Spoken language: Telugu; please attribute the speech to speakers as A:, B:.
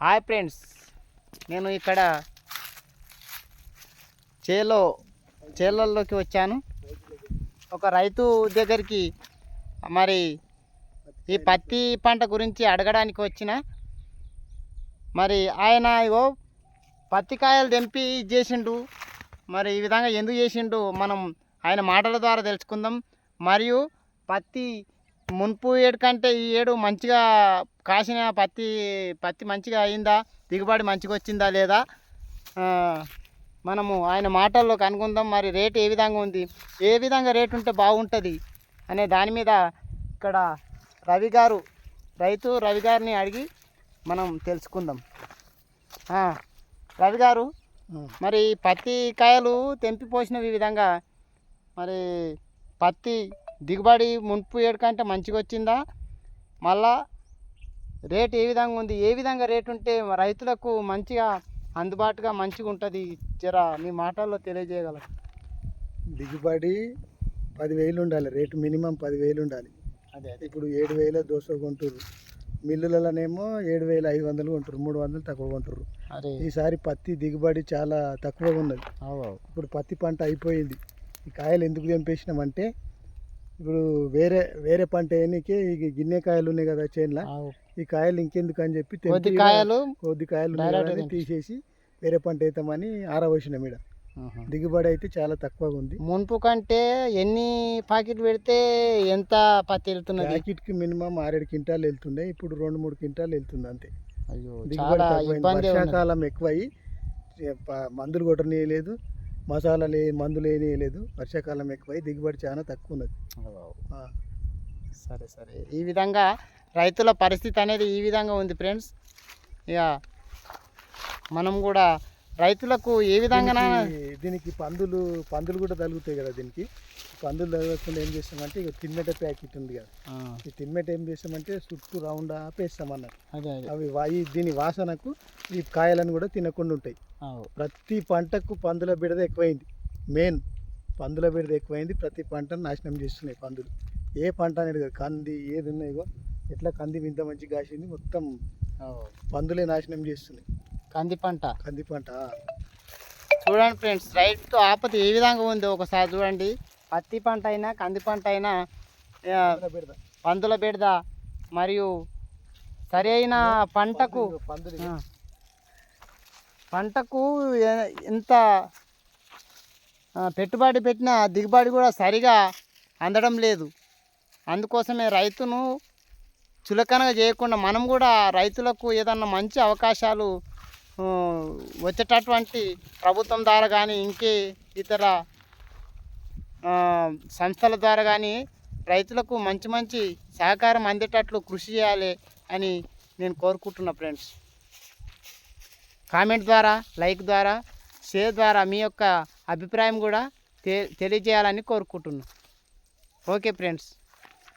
A: హాయ్ ఫ్రెండ్స్, నేను ఇక్కడ చేలల్లోకి వచ్చాను. ఒక రైతు దగ్గరికి మరి ఈ పత్తి పంట గురించి అడగడానికి వచ్చిన. మరి ఆయన ఇగో పత్తి కాయలు తెంపి చేసిండు. మరి ఈ విధంగా ఎందుకు చేసిండు మనం ఆయన మాటల ద్వారా తెలుసుకుందాం. మరియు పత్తి మున్పు ఏడు కంటే ఈ ఏడు మంచిగా కాసిన పత్తి మంచిగా అయిందా, దిగుబడి మంచిగా వచ్చిందా లేదా మనము ఆయన మాటల్లో కనుక్కుందాం. మరి రేటు ఏ విధంగా ఉంది, ఏ విధంగా రేటు ఉంటే బాగుంటుంది అనే దాని మీద ఇక్కడ రైతు రవి గారిని అడిగి మనం తెలుసుకుందాం. రవి గారు, మరి పత్తి కాయలు తెంపి పోసినవి ఈ విధంగా మరి పత్తి దిగుబడి మున్పు ఏడు కంటే మంచిగా వచ్చిందా, మళ్ళా రేటు ఏ విధంగా ఉంది, ఏ విధంగా రేటు ఉంటే రైతులకు మంచిగా అందుబాటుగా మంచిగా ఉంటుంది, జరా మీ మాటల్లో తెలియజేయగలరు.
B: దిగుబడి 10,000 ఉండాలి, రేటు మినిమం 10,000 ఉండాలి.
A: అదే
B: ఇప్పుడు 7,000 దోశ కొంటారు, మిల్లులలోనేమో 7,500 కొంటారు, 300 తక్కువ కొంటారు. ఈసారి పత్తి దిగుబడి చాలా తక్కువగా ఉన్నది. ఇప్పుడు పత్తి పంట అయిపోయింది. ఈ కాయలు ఎందుకు తెంపేసినామంటే ఇప్పుడు వేరే పంట వేయనీకి ఈ గిన్నె కాయలు ఉన్నాయి కదా చేనులో, ఈ కాయలు ఇంకెందుకు అని చెప్పి కొద్ది కాయలు తీసేసి వేరే పంట వేద్దామని ఆరవలసిన మీద. దిగుబడి అయితే చాలా తక్కువగా ఉంది.
A: మున్పు కంటే ఎన్ని ప్యాకెట్లు పెడితే ఎంత పత్తి వెళ్తున్నది?
B: ప్యాకెట్కి మినిమం 6-7 క్వింటాలు వెళ్తుండే, ఇప్పుడు 2-3 క్వింటాలు వెళ్తుంది అంతే.
A: దిగుబడి
B: వర్షాకాలం ఎక్కువై మందులు కొట్టనీయలేదు, మందులు వేయలేదు. వర్షాకాలం ఎక్కువై దిగుబడి చాలా తక్కువ ఉన్నది.
A: సరే, ఈ విధంగా రైతుల పరిస్థితి అనేది ఈ విధంగా ఉంది ఫ్రెండ్స్. ఇక మనం కూడా రైతులకు ఏ విధంగా
B: దీనికి పందులు కూడా తగులుతాయి కదా. దీనికి పందులు తగలకుండా ఏం చేస్తామంటే ఇక తిమ్మెట ప్యాకెట్ ఉంది కదా, ఈ తిమ్మెట ఏం చేస్తామంటే చుట్టూ రౌండ్ ఆపేస్తాం అన్నట్టు. అవి దీని వాసనకు ఈ కాయలను కూడా తినకుండా ఉంటాయి. ప్రతి పంటకు పందుల బిడద ఎక్కువైంది. మెయిన్ పందుల బిడద ఎక్కువైంది, ప్రతి పంటను నాశనం చేస్తున్నాయి పందులు. ఏ పంట అనేది కదా, కంది ఏది ఉన్నాయో ఎట్లా కంది ఇంత మంచిగా కాసింది, మొత్తం పందులే నాశనం చేస్తున్నాయి
A: కంది పంట.
B: చూడండి
A: ఫ్రెండ్స్, రైతు ఆపద ఏ విధంగా ఉందో ఒకసారి చూడండి. పత్తి పంట అయినా కంది పంట అయినా పందుల బెడద మరియు సరి అయిన పంటకు ఎంత పెట్టుబడి పెట్టినా దిగుబడి కూడా సరిగా అందడం లేదు. అందుకోసమే రైతును చులకనగా చేయకుండా మనం కూడా రైతులకు ఏదన్నా మంచి అవకాశాలు వచ్చేటటువంటి ప్రభుత్వం ద్వారా కానీ ఇంకే ఇతర సంస్థల ద్వారా కానీ రైతులకు మంచి సహకారం అందేటట్లు కృషి చేయాలి అని నేను కోరుకుంటున్నా ఫ్రెండ్స్. కామెంట్ ద్వారా, లైక్ ద్వారా, షేర్ ద్వారా మీ యొక్క అభిప్రాయం కూడా తెలియజేయాలని కోరుకుంటున్నా. Okay friends.